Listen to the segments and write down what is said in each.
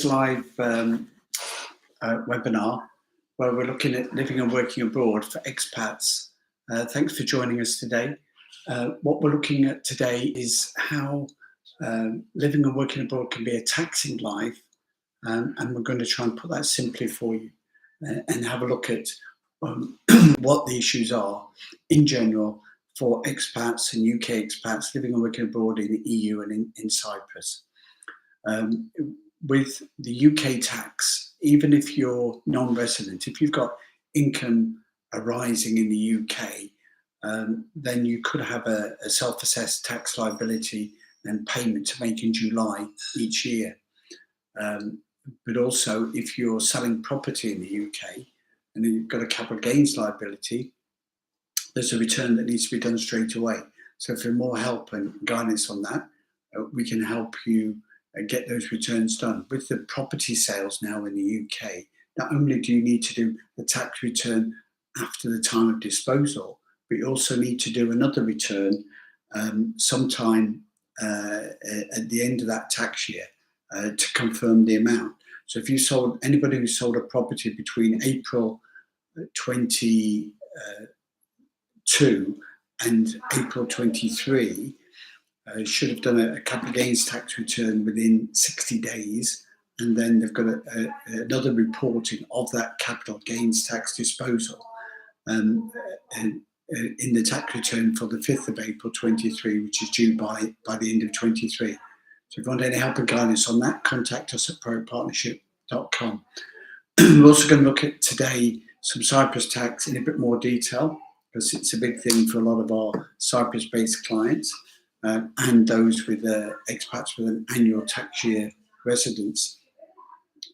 Live webinar where we're looking at living and working abroad for expats. Thanks for joining us today. What we're looking at today is how living and working abroad can be a taxing life, and we're going to try and put that simply for you and have a look at what the issues are in general for expats and UK expats living and working abroad in the EU and in Cyprus. With the UK tax, even if you're non-resident, if you've got income arising in the UK, then you could have a self-assessed tax liability and payment to make in July each year. But also, if you're selling property in the UK and then you've got a capital gains liability, there's a return that needs to be done straight away. So for more help and guidance on that, we can help you get those returns done. With the property sales now in the UK, not only do you need to do the tax return after the time of disposal, but you also need to do another return sometime at the end of that tax year to confirm the amount. So if you sold, anybody who sold a property between April 22 and April 23, should have done a capital gains tax return within 60 days, and then they've got another reporting of that capital gains tax disposal in the tax return for the 5th of April 23, which is due by the end of 23. So if you want any help and guidance on that, contact us at propartnership.com. We're also going to look at today some Cyprus tax in a bit more detail, because it's a big thing for a lot of our Cyprus-based clients. And those with expats with an annual tax year residence.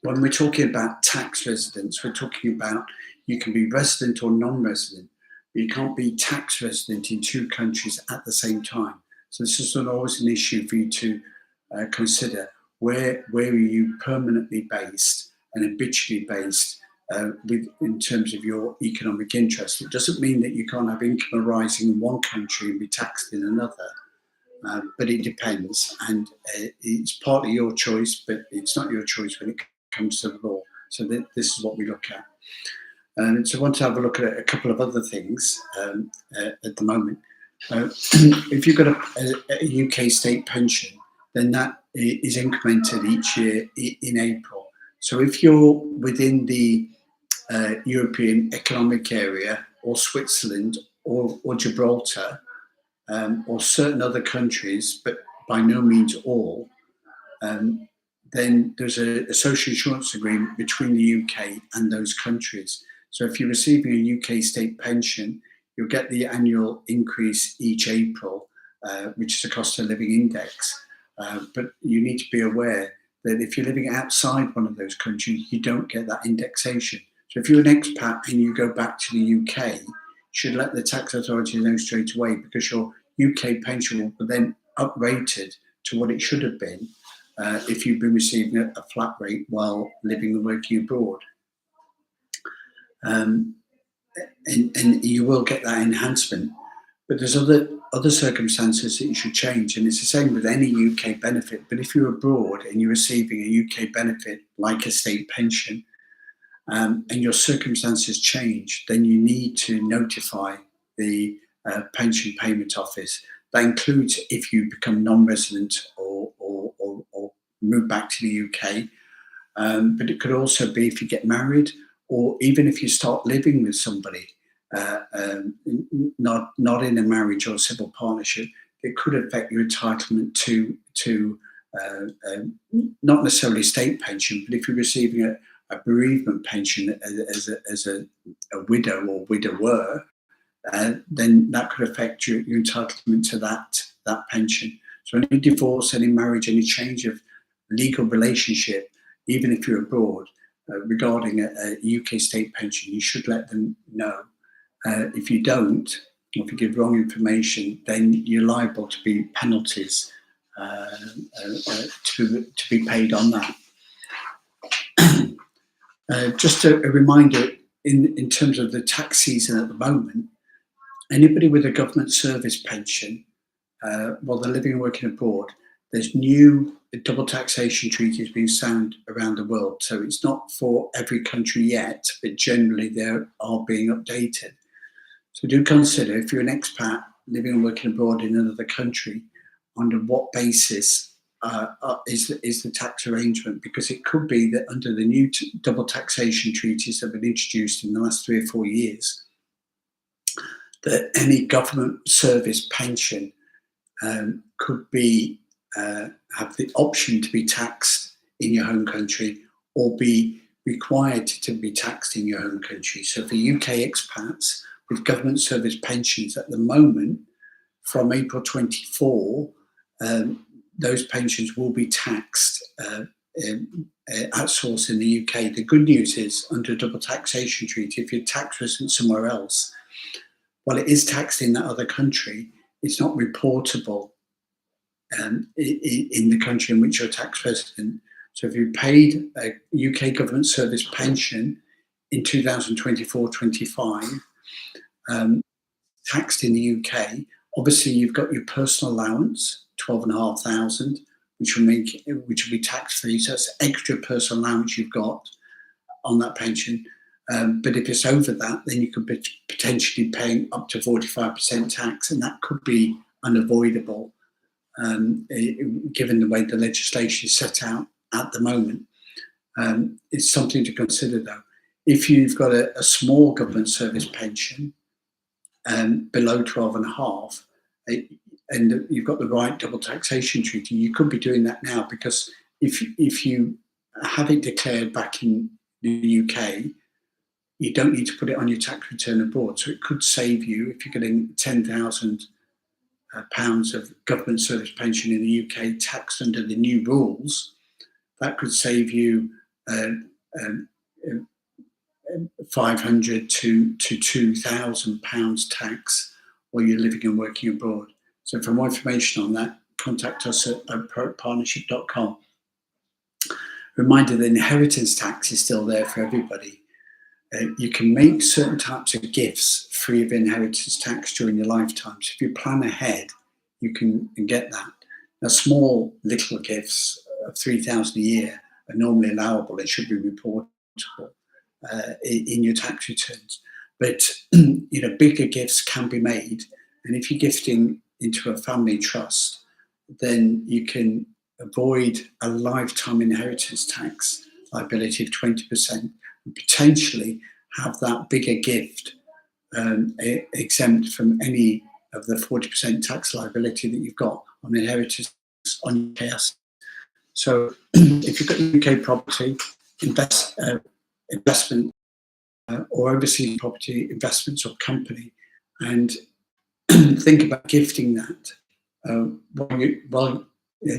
When we're talking about tax residence, we're talking about you can be resident or non-resident, but you can't be tax resident in two countries at the same time. So this is always an issue for you to consider. Where are you permanently based and habitually based in terms of your economic interest? It doesn't mean that you can't have income arising in one country and be taxed in another. But it depends, and it's partly your choice, but it's not your choice when it comes to the law. So this is what we look at. So I want to have a look at a couple of other things at the moment. If you've got a UK state pension, then that is incremented each year in April. So if you're within the European Economic Area or Switzerland or Gibraltar, or certain other countries, but by no means all, then there's a social insurance agreement between the UK and those countries. So if you're receiving a UK state pension, you'll get the annual increase each April, which is the cost of living index. But you need to be aware that if you're living outside one of those countries, you don't get that indexation. So if you're an expat and you go back to the UK, should let the tax authority know straight away, because your UK pension will be then uprated to what it should have been if you've been receiving a flat rate while living and working abroad. And you will get that enhancement. But there's other circumstances that you should change, and it's the same with any UK benefit. But if you're abroad and you're receiving a UK benefit like a state pension, and your circumstances change, then you need to notify the pension payment office. That includes if you become non-resident or move back to the UK. But it could also be if you get married, or even if you start living with somebody, not in a marriage or civil partnership. It could affect your entitlement to not necessarily state pension, but if you're receiving a bereavement pension as a widow or widower, then that could affect your entitlement to that pension. So any divorce, any marriage, any change of legal relationship, even if you're abroad, regarding a UK state pension, you should let them know. If you don't, or if you give wrong information, then you're liable to be penalties to be paid on that. Just a reminder, in terms of the tax season at the moment, anybody with a government service pension while they're living and working abroad, There's new double taxation treaties being signed around the world. So it's not for every country yet, but generally they are being updated. So do consider, if you're an expat living and working abroad in another country, under what basis is the tax arrangement? Because it could be that under the new double taxation treaties that have been introduced in the last 3 or 4 years, that any government service pension could be have the option to be taxed in your home country or be required to be taxed in your home country. So for UK expats with government service pensions at the moment, from April 24, those pensions will be taxed at source in the UK. The good news is, under a double taxation treaty, if you're tax resident somewhere else, while it is taxed in that other country, it's not reportable in the country in which you're a tax resident. So if you paid a UK government service pension in 2024-25, taxed in the UK, obviously you've got your personal allowance, 12,500, which will be tax free. So that's extra personal allowance you've got on that pension. But if it's over that, then you could be potentially paying up to 45% tax, and that could be unavoidable given the way the legislation is set out at the moment. It's something to consider, though. If you've got a small government service pension below 12.5, and you've got the right double taxation treaty, you could be doing that now, because if you have it declared back in the UK, you don't need to put it on your tax return abroad. So it could save you, if you're getting £10,000 of government service pension in the UK taxed under the new rules, that could save you £500 to £2,000 tax while you're living and working abroad. So for more information on that, contact us at partnership.com. Reminder, the inheritance tax is still there for everybody. You can make certain types of gifts free of inheritance tax during your lifetime. So if you plan ahead, you can get that. Now, small little gifts of £3,000 a year are normally allowable and should be reportable in your tax returns. But bigger gifts can be made, and if you're gifting into a family trust, then you can avoid a lifetime inheritance tax liability of 20%, and potentially have that bigger gift exempt from any of the 40% tax liability that you've got on inheritance on your KS. So if you've got UK property, investment or overseas property investments or company, and think about gifting that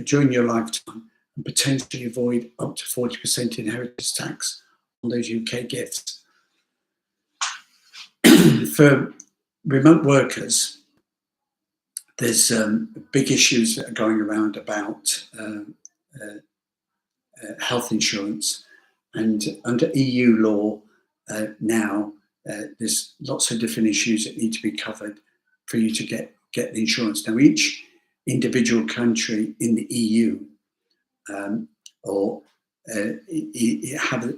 during your lifetime, and potentially avoid up to 40% inheritance tax on those UK gifts. For remote workers, there's big issues that are going around about health insurance, and under EU law now, there's lots of different issues that need to be covered for you to get the insurance. Now, each individual country in the EU have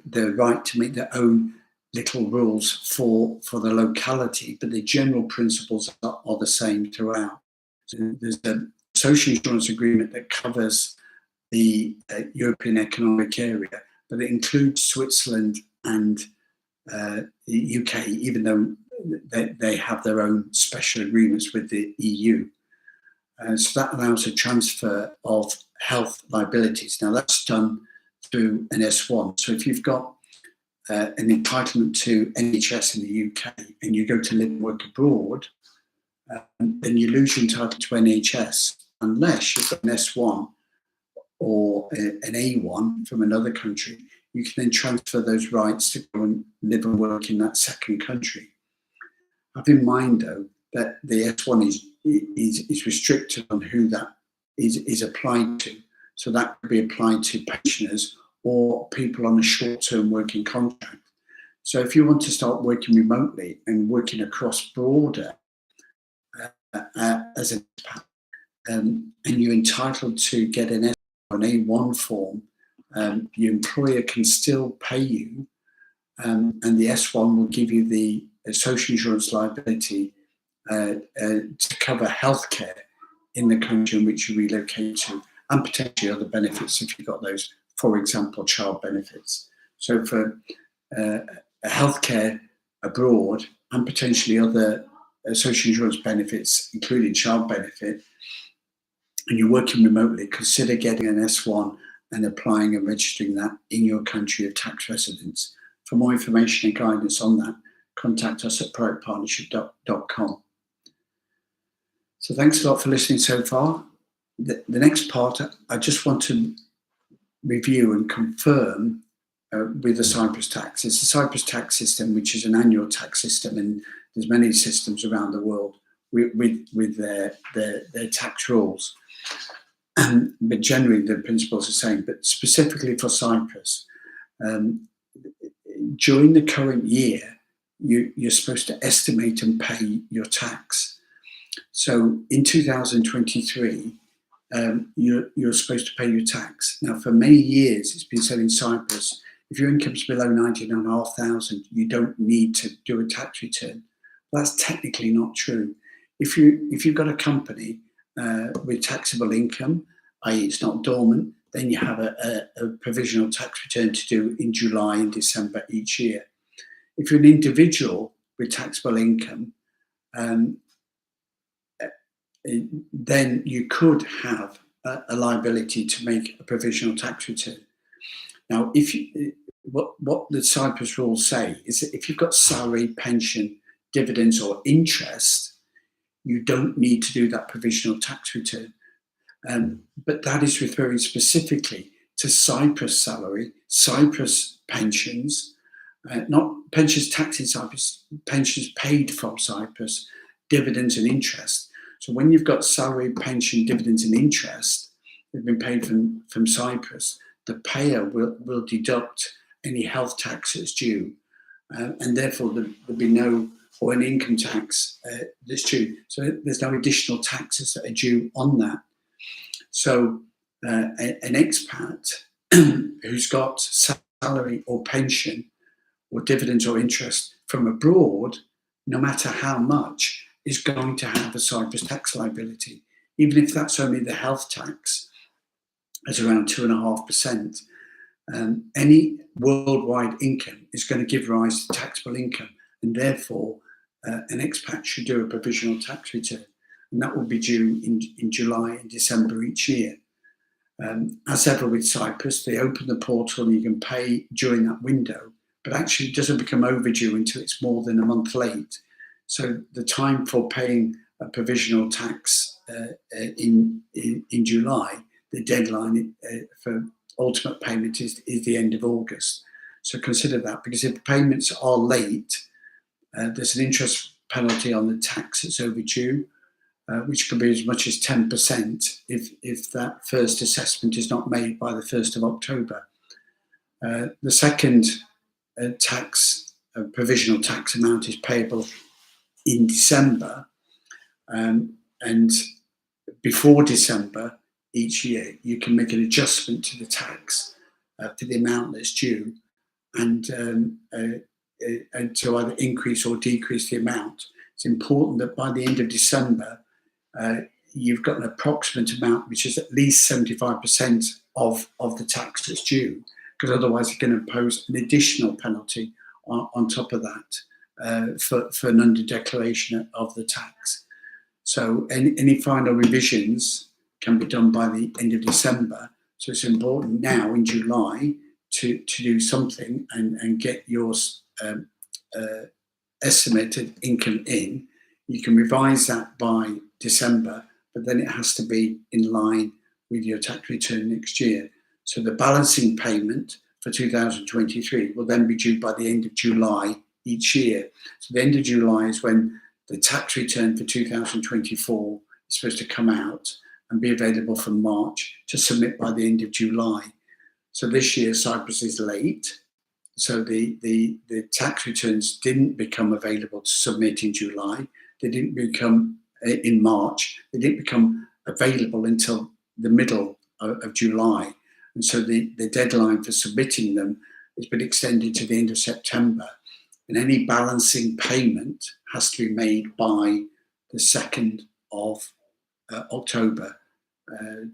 the right to make their own little rules for the locality, but the general principles are the same throughout. So there's a social insurance agreement that covers the European Economic Area, but it includes Switzerland and the UK, even though they have their own special agreements with the EU. So that allows a transfer of health liabilities. Now, that's done through an S1. So if you've got an entitlement to NHS in the UK and you go to live and work abroad, then you lose your entitlement to NHS unless you've got an S1 or an A1 from another country. You can then transfer those rights to go and live and work in that second country. Have in mind, though, that the S1 is restricted on who that is applied to. So that could be applied to pensioners or people on a short-term working contract. So if you want to start working remotely and working across border as an expat, and you're entitled to get an A1 form, your employer can still pay you, and the S1 will give you the social insurance liability to cover healthcare in the country in which you relocate to, and potentially other benefits if you've got those, for example, child benefits. So for healthcare abroad and potentially other social insurance benefits, including child benefit, and you're working remotely, consider getting an S1 and applying and registering that in your country of tax residence. For more information and guidance on that, contact us at productpartnership.com. So thanks a lot for listening so far. The next part, I just want to review and confirm with the Cyprus tax. It's the Cyprus tax system, which is an annual tax system, and there's many systems around the world with their tax rules. But generally, the principles are the same. But specifically for Cyprus, during the current year, you're supposed to estimate and pay your tax. So in 2023, you're supposed to pay your tax. Now, for many years, it's been said in Cyprus, if your income is below 19,500, you don't need to do a tax return. Well, that's technically not true. If you've got a company with taxable income, i.e. it's not dormant, then you have a provisional tax return to do in July and December each year. If you're an individual with taxable income, then you could have a liability to make a provisional tax return. Now, what the Cyprus rules say is that if you've got salary, pension, dividends, or interest, you don't need to do that provisional tax return. But that is referring specifically to Cyprus salary, Cyprus pensions, not pensions taxed in Cyprus, pensions paid from Cyprus, dividends and interest. So when you've got salary, pension, dividends and interest that have been paid from Cyprus, the payer will deduct any health tax that's due, and therefore there'll be no, or an income tax that's due. So there's no additional taxes that are due on that. So an expat who's got salary or pension or dividends or interest from abroad, no matter how much, is going to have a Cyprus tax liability, even if that's only the health tax, at around 2.5%. Any worldwide income is going to give rise to taxable income, and therefore an expat should do a provisional tax return, and that will be due in July and December each year. As ever with Cyprus, they open the portal and you can pay during that window, but actually it doesn't become overdue until it's more than a month late. So the time for paying a provisional tax in July, the deadline for ultimate payment is the end of August. So consider that, because if payments are late, there's an interest penalty on the tax that's overdue, which can be as much as 10% if that first assessment is not made by the 1st of October. The second provisional tax amount is payable in December, and before December each year you can make an adjustment to the tax for the amount that's due, and to either increase or decrease the amount. It's important that by the end of December you've got an approximate amount which is at least 75% of the tax that's due, because otherwise it can impose an additional penalty on top of that for an under-declaration of the tax. So any final revisions can be done by the end of December. So it's important now in July to do something and get your estimated income in. You can revise that by December, but then it has to be in line with your tax return next year. So the balancing payment for 2023 will then be due by the end of July each year. So the end of July is when the tax return for 2024 is supposed to come out and be available from March to submit by the end of July. So this year Cyprus is late. So the tax returns didn't become available to submit in July. They didn't become in March. They didn't become available until the middle of July. And so the deadline for submitting them has been extended to the end of September. And any balancing payment has to be made by the 2nd of October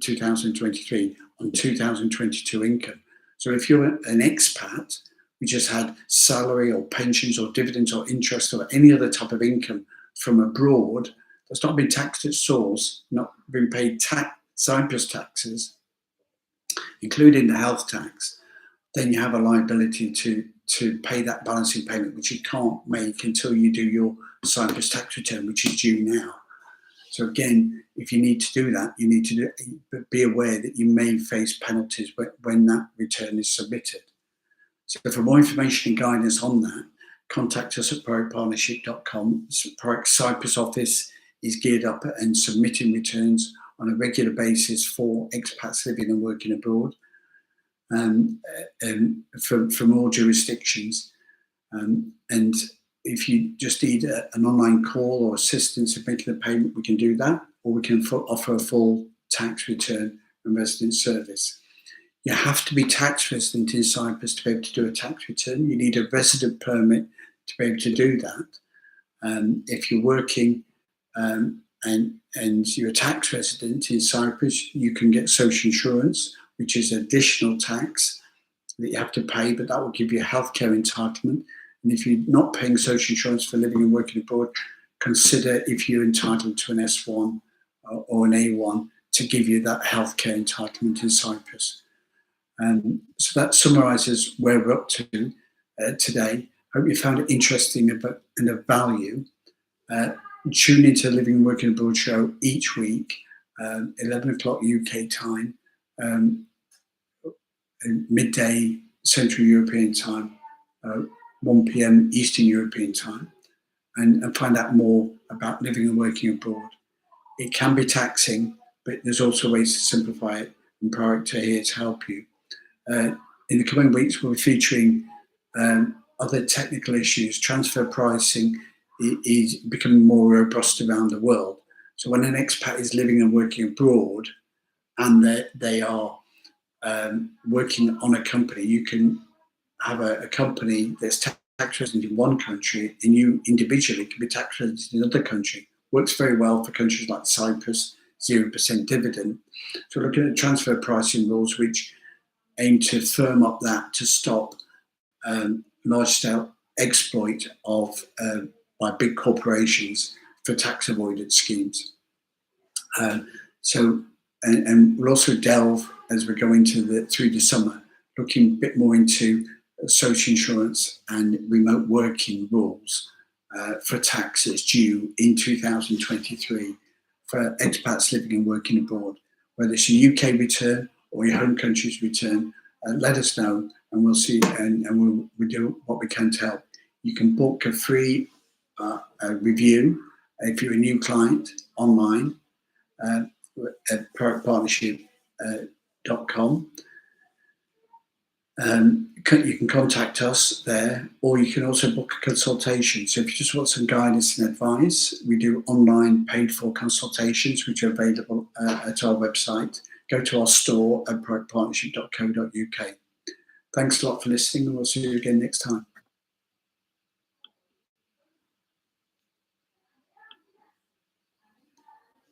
2023 on 2022 income. So if you're an expat who just had salary or pensions or dividends or interest or any other type of income from abroad that's not been taxed at source, not been paid Cyprus taxes, including the health tax, then you have a liability to pay that balancing payment, which you can't make until you do your Cyprus tax return, which is due now. So again, if you need to do that, you need to be aware that you may face penalties when that return is submitted. So for more information and guidance on that, contact us at proactpartnership.com. Proact Cyprus office is geared up and submitting returns on a regular basis for expats living and working abroad from all jurisdictions. And if you just need an online call or assistance in making the payment, we can do that, or we can offer a full tax return and resident service. You have to be tax resident in Cyprus to be able to do a tax return. You need a resident permit to be able to do that. If you're working and you're a tax resident in Cyprus, you can get social insurance, which is additional tax that you have to pay, but that will give you a healthcare entitlement. And if you're not paying social insurance for living and working abroad, consider if you're entitled to an S1 or an A1 to give you that healthcare entitlement in Cyprus. So that summarises where we're up to today. I hope you found it interesting and of value. Tune into the Living and Working Abroad show each week, 11 o'clock UK time, midday Central European time, 1 p.m. Eastern European time, and find out more about living and working abroad. It can be taxing, but there's also ways to simplify it, and Proact are here to help you. In the coming weeks, we'll be featuring other technical issues. Transfer pricing is becoming more robust around the world. So when an expat is living and working abroad and they are working on a company, you can have a company that's tax resident in one country, and you individually can be tax resident in another country. Works very well for countries like Cyprus, 0% dividend. So we're looking at transfer pricing rules which aim to firm up that to stop large-scale exploit by big corporations for tax avoidance schemes. And we'll also delve as we go through the summer, looking a bit more into social insurance and remote working rules for taxes due in 2023 for expats living and working abroad. Whether it's a UK return or your home country's return, let us know and we'll see and we'll do what we can to help. You can book a free review if you're a new client online at proactpartnership.com. You can contact us there, or you can also book a consultation. So if you just want some guidance and advice, we do online paid-for consultations, which are available at our website. Go to our store at proactpartnership.co.uk. Thanks a lot for listening, and we'll see you again next time.